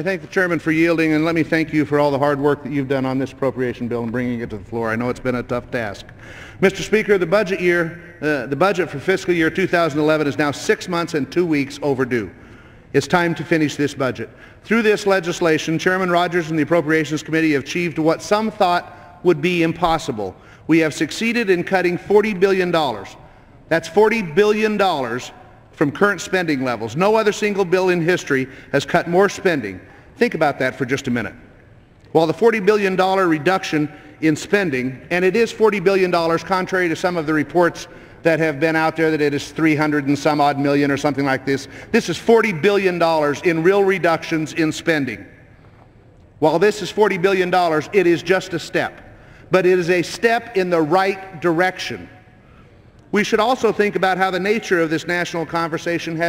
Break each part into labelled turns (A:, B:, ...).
A: I thank the Chairman for yielding, and let me thank you for all the hard work that you've done on this appropriation bill and bringing it to the floor. I know it's been a tough task. Mr. Speaker, the budget for fiscal year 2011 is now 6 months and 2 weeks overdue. It's time to finish this budget. Through this legislation, Chairman Rogers and the Appropriations Committee have achieved what some thought would be impossible. We have succeeded in cutting $40 billion. That's $40 billion from current spending levels. No other single bill in history has cut more spending. Think about that for just a minute. While the $40 billion reduction in spending, and it is $40 billion contrary to some of the reports that have been out there that it is 300 and some odd million or something like this. This is $40 billion in real reductions in spending. While this is $40 billion, it is just a step. But it is a step in the right direction. We should also think about how the nature of this national conversation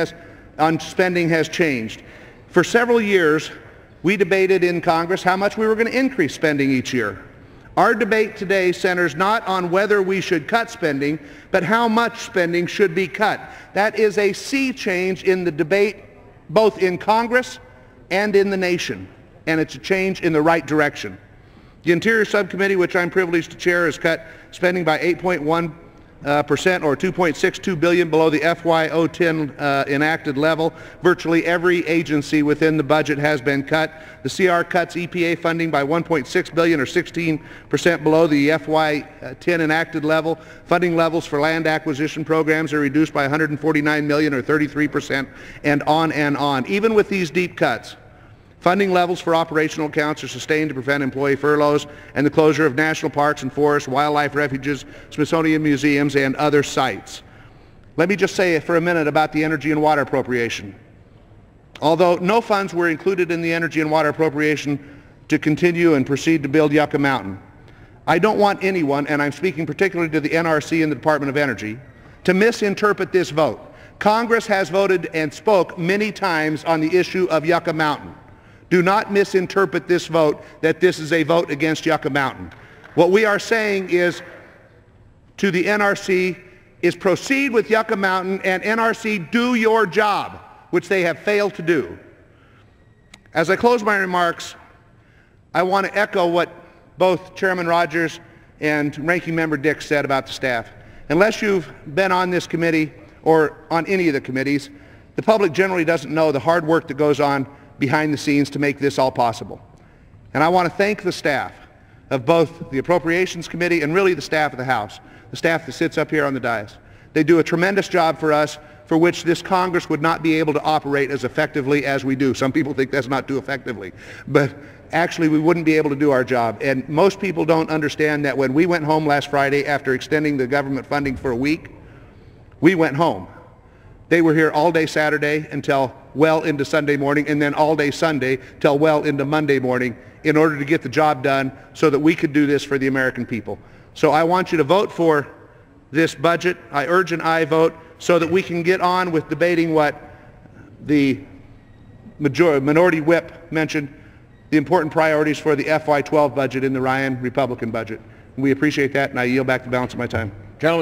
A: on spending has changed. For several years, we debated in Congress how much we were going to increase spending each year. Our debate today centers not on whether we should cut spending, but how much spending should be cut. That is a sea change in the debate both in Congress and in the nation, and it's a change in the right direction. The Interior Subcommittee, which I'm privileged to chair, has cut spending by 8.1% or $2.62 billion below the FY11 enacted level. Virtually every agency within the budget has been cut. The CR cuts EPA funding by $1.6 billion or 16% below the FY10 enacted level. Funding levels for land acquisition programs are reduced by $149 million or 33%, and on and on. Even with these deep cuts, funding levels for operational accounts are sustained to prevent employee furloughs and the closure of national parks and forests, wildlife refuges, Smithsonian museums, and other sites. Let me just say for a minute about the energy and water appropriation. Although no funds were included in the energy and water appropriation to continue and proceed to build Yucca Mountain, I don't want anyone, and I'm speaking particularly to the NRC and the Department of Energy, to misinterpret this vote. Congress has voted and spoke many times on the issue of Yucca Mountain. Do not misinterpret this vote that this is a vote against Yucca Mountain. What we are saying is to the NRC is proceed with Yucca Mountain, and NRC, do your job, which they have failed to do. As I close my remarks, I want to echo what both Chairman Rogers and Ranking Member Dick said about the staff. Unless you've been on this committee or on any of the committees, the public generally doesn't know the hard work that goes on behind the scenes to make this all possible. And I want to thank the staff of both the Appropriations Committee and really the staff of the House, the staff that sits up here on the dais. They do a tremendous job for us, for which this Congress would not be able to operate as effectively as we do. Some people think that's not too effectively, but actually we wouldn't be able to do our job. And most people don't understand that when we went home last Friday after extending the government funding for a week, we went home. They were here all day Saturday until well into Sunday morning, and then all day Sunday till well into Monday morning in order to get the job done so that we could do this for the American people. So I want you to vote for this budget. I urge an aye vote so that we can get on with debating what the minority whip mentioned, the important priorities for the FY12 budget in the Ryan Republican budget. We appreciate that, and I yield back the balance of my time. Gentlemen.